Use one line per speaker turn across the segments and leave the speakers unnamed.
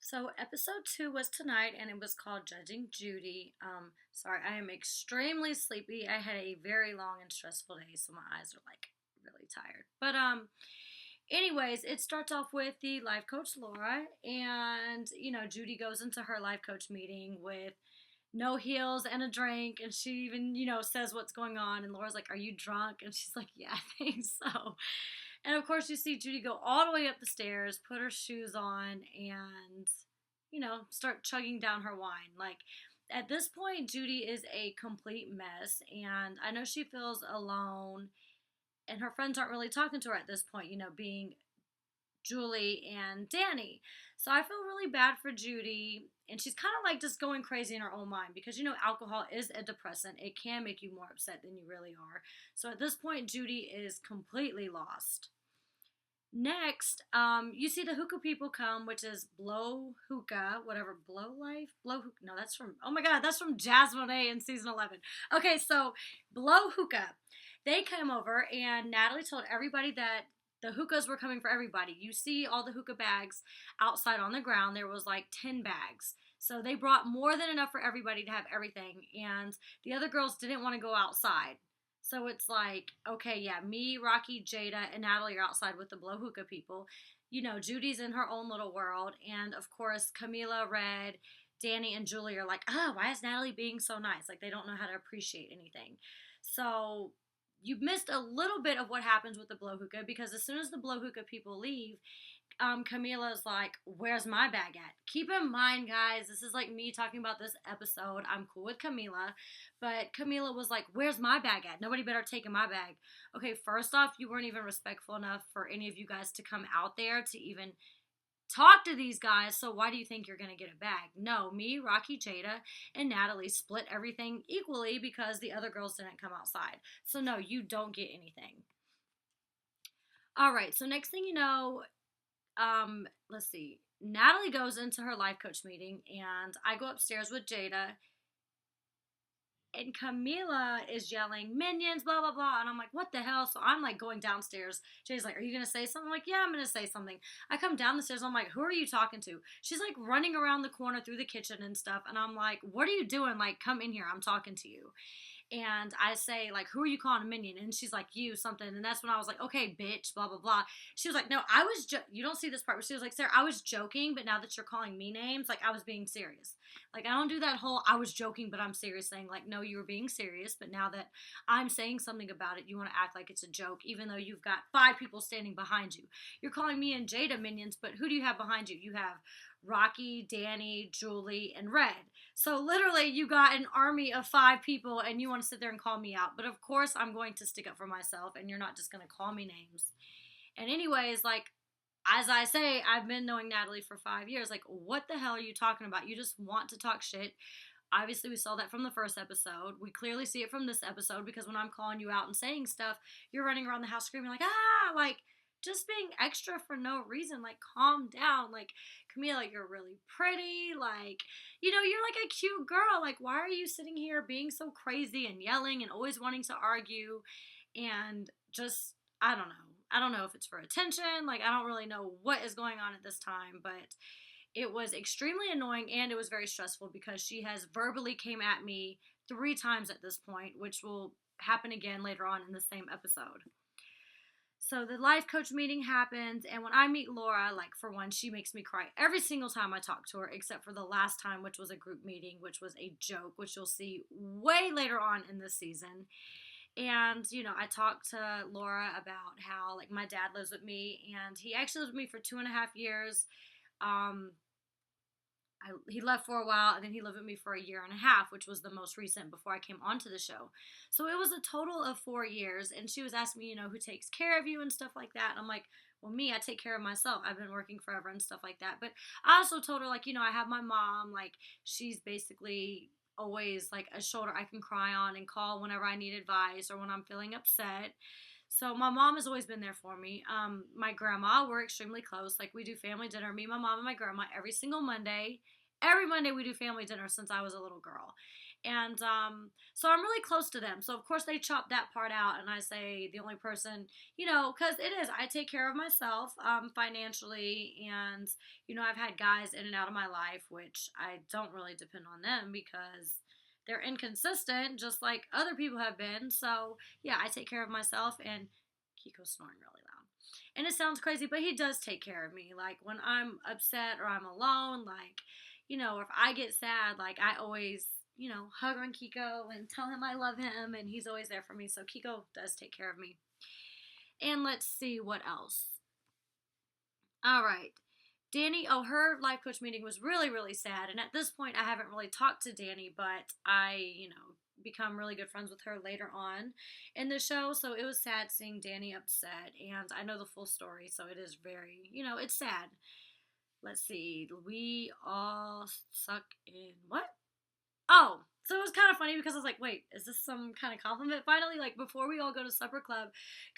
So episode 2 was tonight and it was called Judging Judi. Sorry, I am extremely sleepy. I had a very long and stressful day, so my eyes are like really tired. But anyways, it starts off with the life coach Laura and Judi goes into her life coach meeting with no heels and a drink, and she even says what's going on, and Laura's like, "Are you drunk?" And she's like, "Yeah, I think so." And of course, you see Judi go all the way up the stairs, put her shoes on, and start chugging down her wine. Like, at this point, Judi is a complete mess, and I know she feels alone, and her friends aren't really talking to her at this point, being Julie and Danny. So I feel really bad for Judi, and she's kind of like just going crazy in her own mind because alcohol is a depressant. It can make you more upset than you really are. So at this point, Judi is completely lost. Next, you see the hookah people come, which is Blow Hookah, whatever, Blow Life? Blow Hookah. No, that's from, oh my God, that's from Jasmine A in season 11. Okay, so Blow Hookah. They came over, and Natalie told everybody that the hookahs were coming for everybody. You see all the hookah bags outside on the ground. There was like 10 bags. So they brought more than enough for everybody to have everything. And the other girls didn't want to go outside. So it's like, okay, yeah, me, Rocky, Jada, and Natalie are outside with the Blow Hookah people. Judi's in her own little world. And of course, Camila, Red, Danny, and Julie are like, oh, why is Natalie being so nice? Like, they don't know how to appreciate anything. So you missed a little bit of what happens with the Blow Hookah because as soon as the Blow Hookah people leave, Camila's like, where's my bag at? Keep in mind, guys, this is like me talking about this episode. I'm cool with Camila, but Camila was like, where's my bag at? Nobody better take my bag. Okay, first off, you weren't even respectful enough for any of you guys to come out there to even talk to these guys, so why do you think you're going to get a bag? No, me, Rocky, Jada, and Natalie split everything equally because the other girls didn't come outside. So no, you don't get anything. All right, so next thing you know, let's see. Natalie goes into her life coach meeting, and I go upstairs with Jada, and Camila is yelling, minions, blah, blah, blah. And I'm like, what the hell? So I'm like going downstairs. Jada's like, are you going to say something? I'm like, yeah, I'm going to say something. I come down the stairs. I'm like, who are you talking to? She's like running around the corner through the kitchen and stuff. And I'm like, what are you doing? Like, come in here. I'm talking to you. And I say, like, who are you calling a minion? And she's like, you, something. And that's when I was like, okay, bitch, blah, blah, blah. She was like, no, I was, you don't see this part, but she was like, Sarah, I was joking, but now that you're calling me names, like, I was being serious. Like, I don't do that whole, I was joking, but I'm serious thing. Like, no, you were being serious, but now that I'm saying something about it, you want to act like it's a joke, even though you've got 5 people standing behind you. You're calling me and Jada minions, but who do you have behind you? You have Rocky, Danny, Julie, and Red. So literally, you got an army of 5 people, and you want to sit there and call me out. But of course, I'm going to stick up for myself, and you're not just going to call me names. And anyways, like, as I say, I've been knowing Natalie for 5 years. Like, what the hell are you talking about? You just want to talk shit. Obviously, we saw that from the first episode. We clearly see it from this episode because when I'm calling you out and saying stuff, you're running around the house screaming like, ah, like, just being extra for no reason. Like, calm down. Like, Camila, you're really pretty. Like, you're like a cute girl. Like, why are you sitting here being so crazy and yelling and always wanting to argue? And just, I don't know. I don't know if it's for attention. Like, I don't really know what is going on at this time, but it was extremely annoying and it was very stressful because she has verbally came at me 3 times at this point, which will happen again later on in the same episode. So the life coach meeting happens, and when I meet Laura, like, for one, she makes me cry every single time I talk to her, except for the last time, which was a group meeting, which was a joke, which you'll see way later on in this season. And, I talked to Laura about how, like, my dad lives with me, and he actually lived with me for 2.5 years. Um, he left for a while, and then he lived with me for a year and a half, which was the most recent before I came onto the show. So it was a total of 4 years, and she was asking me, who takes care of you and stuff like that. And I'm like, well, me, I take care of myself. I've been working forever and stuff like that. But I also told her, like, I have my mom. Like, she's basically always, like, a shoulder I can cry on and call whenever I need advice or when I'm feeling upset. So my mom has always been there for me. My grandma, we're extremely close. Like, we do family dinner, me, my mom, and my grandma every single Monday. Every Monday we do family dinner since I was a little girl. And so I'm really close to them. So of course they chop that part out, and I say the only person, because it is, I take care of myself financially, and I've had guys in and out of my life, which I don't really depend on them because they're inconsistent, just like other people have been. So yeah, I take care of myself, and Kiko's snoring really loud. And it sounds crazy, but he does take care of me. Like when I'm upset or I'm alone, like, if I get sad, like I always, hug on Kiko and tell him I love him, and he's always there for me. So Kiko does take care of me. And let's see what else. All right. Danny, her life coach meeting was really, really sad. And at this point, I haven't really talked to Danny, but I, become really good friends with her later on in the show. So it was sad seeing Danny upset. And I know the full story, so it is very, it's sad. Let's see. We all suck in what? Oh, so it was kind of funny because I was like, wait, is this some kind of compliment? Finally, like before we all go to supper club,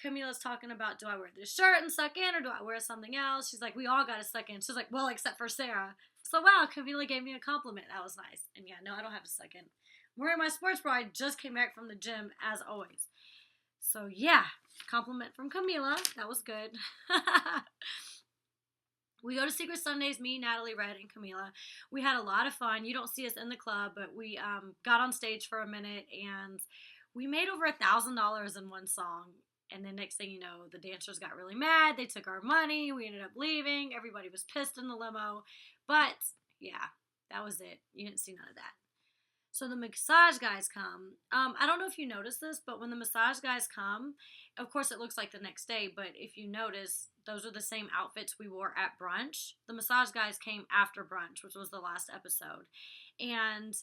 Camila's talking about, do I wear this shirt and suck in or do I wear something else? She's like, we all got to suck in. She's like, well, except for Sarah. So wow, Camila gave me a compliment. That was nice. And yeah, no, I don't have to suck in. I'm wearing my sports bra. I just came back from the gym as always. So yeah, compliment from Camila. That was good. We go to Secret Sundays, me, Natalie, Red, and Camila. We had a lot of fun. You don't see us in the club, but we got on stage for a minute, and we made over $1,000 in one song. And then next thing you know, the dancers got really mad. They took our money. We ended up leaving. Everybody was pissed in the limo. But, yeah, that was it. You didn't see none of that. So the massage guys come. I don't know if you noticed this, but when the massage guys come, of course it looks like the next day, but if you notice, those are the same outfits we wore at brunch. The massage guys came after brunch, which was the last episode. And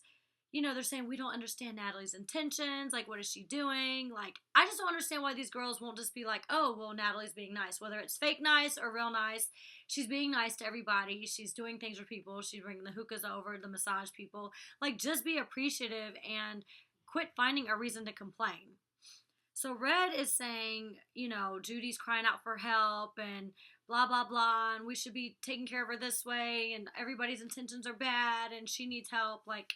they're saying we don't understand Natalie's intentions. Like, what is she doing? Like, I just don't understand why these girls won't just be like, oh, well, Natalie's being nice. Whether it's fake nice or real nice, she's being nice to everybody. She's doing things for people. She's bringing the hookahs over, the massage people. Like, just be appreciative and quit finding a reason to complain. So Red is saying, Judy's crying out for help and blah, blah, blah, and we should be taking care of her this way, and everybody's intentions are bad, and she needs help. Like,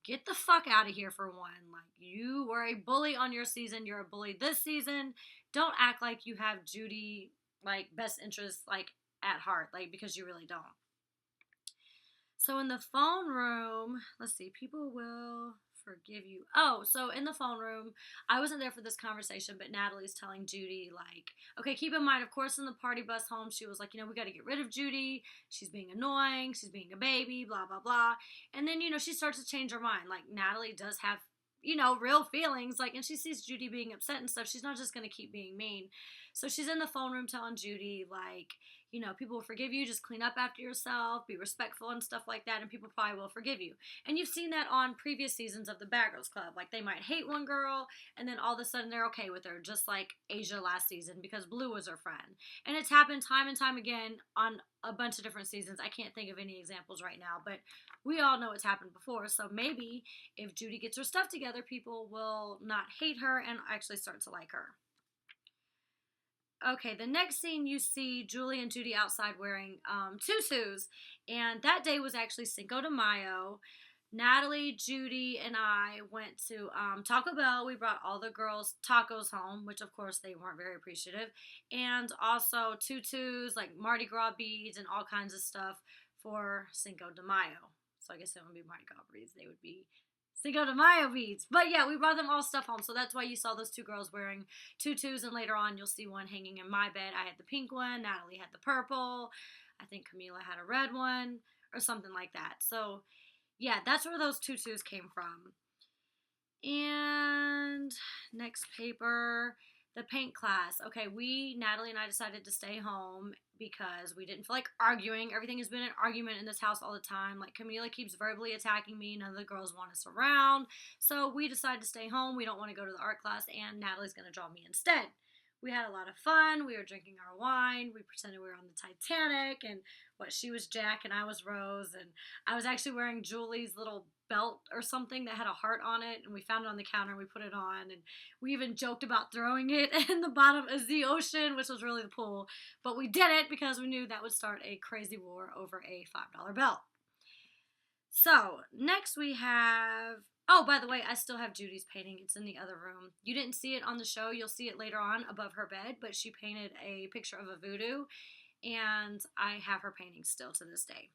get the fuck out of here for one. Like, you were a bully on your season. You're a bully this season. Don't act like you have Judi, like, best interests, like, at heart. Like, because you really don't. So in the phone room, let's see, people will forgive you. Oh, so in the phone room, I wasn't there for this conversation, but Natalie's telling Judi, like, okay, keep in mind, of course, in the party bus home, she was like, we got to get rid of Judi. She's being annoying. She's being a baby, blah, blah, blah. And then, she starts to change her mind. Like, Natalie does have, real feelings. Like, and she sees Judi being upset and stuff. She's not just going to keep being mean. So she's in the phone room telling Judi, like, people will forgive you. Just clean up after yourself. Be respectful and stuff like that. And people probably will forgive you. And you've seen that on previous seasons of the Bad Girls Club. Like, they might hate one girl, and then all of a sudden they're okay with her. Just like Asia last season, because Blue was her friend. And it's happened time and time again on a bunch of different seasons. I can't think of any examples right now, but we all know it's happened before. So maybe if Judi gets her stuff together, people will not hate her and actually start to like her. Okay, the next scene you see Julie and Judi outside wearing tutus, and that day was actually Cinco de Mayo. Natalie, Judi, and I went to Taco Bell. We brought all the girls tacos home, which of course they weren't very appreciative, and also tutus, like Mardi Gras beads and all kinds of stuff for Cinco de Mayo. So I guess they wouldn't be Mardi Gras beads, they would be Cinco de Mayo beads. But yeah, we brought them all stuff home. So that's why you saw those two girls wearing tutus. And later on, you'll see one hanging in my bed. I had the pink one. Natalie had the purple. I think Camila had a red one or something like that. So yeah, that's where those tutus came from. And next paper, the paint class. Okay, Natalie and I decided to stay home because we didn't feel like arguing. Everything has been an argument in this house all the time. Like, Camila keeps verbally attacking me. None of the girls want us around. So we decided to stay home. We don't want to go to the art class, and Natalie's going to draw me instead. We had a lot of fun. We were drinking our wine. We pretended we were on the Titanic, and she was Jack and I was Rose, and I was actually wearing Julie's little belt or something that had a heart on it, and we found it on the counter and we put it on, and we even joked about throwing it in the bottom of the ocean, which was really the pool, but we did it because we knew that would start a crazy war over a $5 belt. So next we have Oh, by the way, I still have Judy's painting. It's in the other room. You didn't see it on the show. You'll see it later on above her bed, but she painted a picture of a voodoo, and I have her painting still to this day.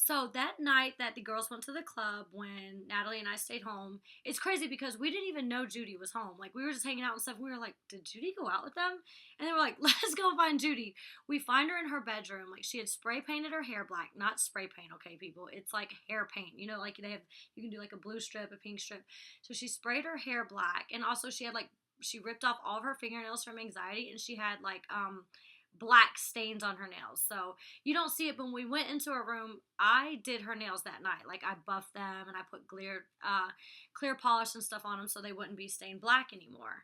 So that night that the girls went to the club, when Natalie and I stayed home, it's crazy because we didn't even know Judi was home. Like, we were just hanging out and stuff. We were like, did Judi go out with them? And they were like, let's go find Judi. We find her in her bedroom. Like, she had spray painted her hair black. Not spray paint, okay, people. It's like hair paint. You know, like they have, you can do like a blue strip, a pink strip. So she sprayed her hair black. And also she had like, she ripped off all of her fingernails from anxiety. And she had like, black stains on her nails. So you don't see it, but when we went into her room, I did her nails that night. Like, I buffed them and I put clear polish and stuff on them so they wouldn't be stained black anymore.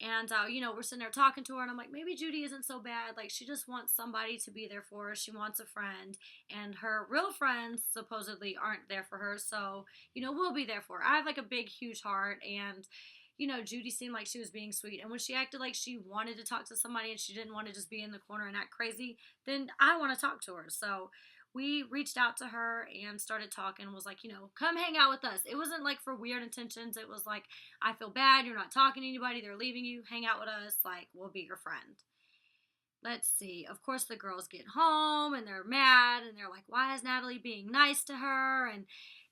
And, we're sitting there talking to her, and I'm like, maybe Judi isn't so bad. Like, she just wants somebody to be there for her. She wants a friend. And her real friends supposedly aren't there for her. So, we'll be there for her. I have, like, a big, huge heart. And, Judi seemed like she was being sweet. And when she acted like she wanted to talk to somebody and she didn't want to just be in the corner and act crazy, then I want to talk to her. So we reached out to her and started talking, was like, come hang out with us. It wasn't like for weird intentions. It was like, I feel bad. You're not talking to anybody. They're leaving you. Hang out with us. Like, we'll be your friend. Let's see. Of course, the girls get home and they're mad and they're like, why is Natalie being nice to her? And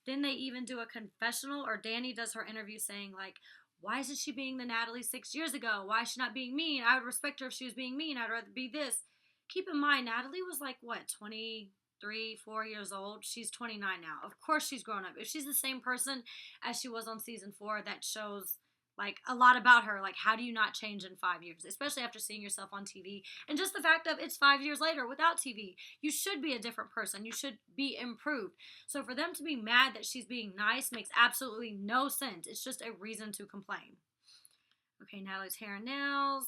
then they even do a confessional, or Danny does her interview saying, like, why isn't she being the Natalie 6 years ago? Why is she not being mean? I would respect her if she was being mean. I'd rather be this. Keep in mind, Natalie was like, what, 23, 4 years old? She's 29 now. Of course she's grown up. If she's the same person as she was on season 4, that shows like a lot about her. Like, how do you not change in 5 years, especially after seeing yourself on TV? And just the fact of it's 5 years later without TV, you should be a different person. You should be improved. So for them to be mad that she's being nice makes absolutely no sense. It's just a reason to complain. Okay, Natalie's hair and nails.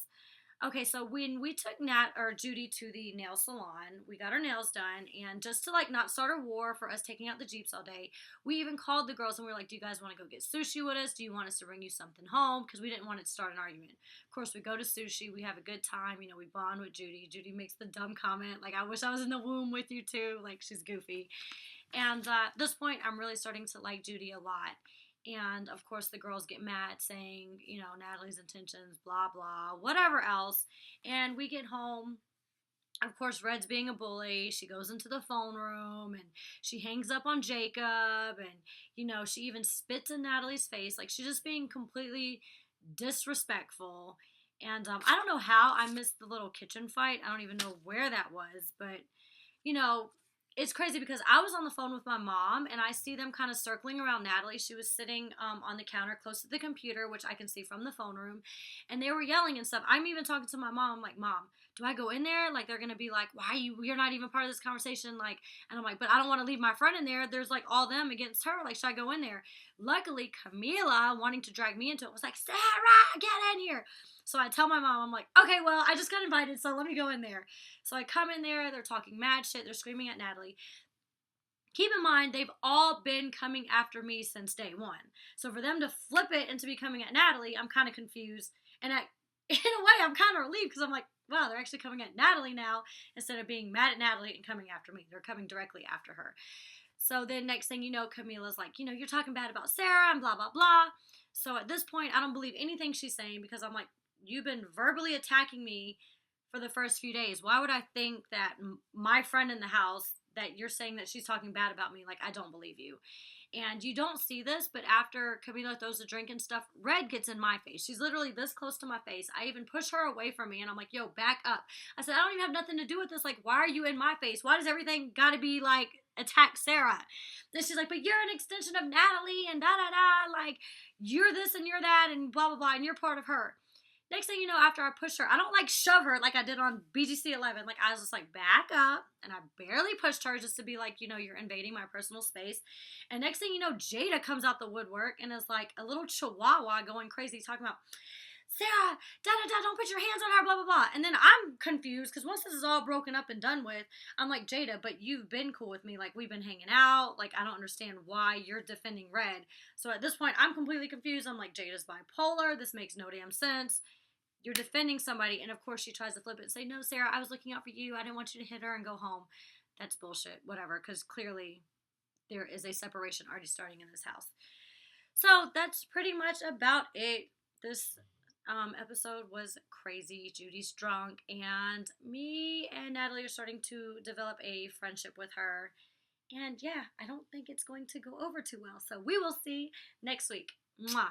Okay, so when we took Judi to the nail salon, we got our nails done, and just to like not start a war for us taking out the Jeeps all day, we even called the girls and we were like, do you guys want to go get sushi with us? Do you want us to bring you something home? Because we didn't want it to start an argument. Of course, we go to sushi, we have a good time, we bond with Judi. Judi makes the dumb comment, like, I wish I was in the womb with you too, like, she's goofy. And at this point, I'm really starting to like Judi a lot. And of course, the girls get mad saying, Natalie's intentions, blah, blah, whatever else. And we get home. Of course, Red's being a bully. She goes into the phone room and she hangs up on Jacob. And, she even spits in Natalie's face. Like, she's just being completely disrespectful. And I don't know how I missed the little kitchen fight. I don't even know where that was. But, it's crazy because I was on the phone with my mom and I see them kind of circling around Natalie. She was sitting on the counter close to the computer, which I can see from the phone room, and they were yelling and stuff. I'm even talking to my mom. I'm like, Mom, do I go in there? Like, they're going to be like, you're not even part of this conversation. Like, and I'm like, but I don't want to leave my friend in there. There's like all them against her. Like, should I go in there? Luckily, Camila, wanting to drag me into it, was like, Sarah, get in here. So I tell my mom, I'm like, okay, well, I just got invited, so let me go in there. So I come in there, they're talking mad shit, they're screaming at Natalie. Keep in mind, they've all been coming after me since day one. So for them to flip it into be coming at Natalie, I'm kind of confused. And in a way, I'm kind of relieved because I'm like, wow, they're actually coming at Natalie now instead of being mad at Natalie and coming after me. They're coming directly after her. So then next thing you know, Camila's like, you're talking bad about Sarah and blah, blah, blah. So at this point, I don't believe anything she's saying because I'm like, you've been verbally attacking me for the first few days. Why would I think that my friend in the house, that you're saying that she's talking bad about me? Like, I don't believe you. And you don't see this, but after Camila throws the drink and stuff, Red gets in my face. She's literally this close to my face. I even push her away from me, and I'm like, yo, back up. I said, I don't even have nothing to do with this. Like, why are you in my face? Why does everything got to be, like, attack Sarah? Then she's like, but you're an extension of Natalie, and da-da-da. Like, you're this and you're that, and blah, blah, blah, and you're part of her. Next thing you know, after I push her, I don't like shove her like I did on BGC 11. Like, I was just like, back up. And I barely pushed her just to be like, you're invading my personal space. And next thing you know, Jada comes out the woodwork and is like a little chihuahua going crazy talking about, Sarah, da-da-da, don't put your hands on her, blah, blah, blah. And then I'm confused because once this is all broken up and done with, I'm like, Jada, but you've been cool with me. Like, we've been hanging out. Like, I don't understand why you're defending Red. So at this point, I'm completely confused. I'm like, Jada's bipolar. This makes no damn sense. You're defending somebody. And of course, she tries to flip it and say, no, Sarah, I was looking out for you. I didn't want you to hit her and go home. That's bullshit. Whatever. Because clearly there is a separation already starting in this house. So that's pretty much about it. This episode was crazy. Judi's drunk, and me and Natalie are starting to develop a friendship with her. And yeah, I don't think it's going to go over too well. So we will see next week. Mwah.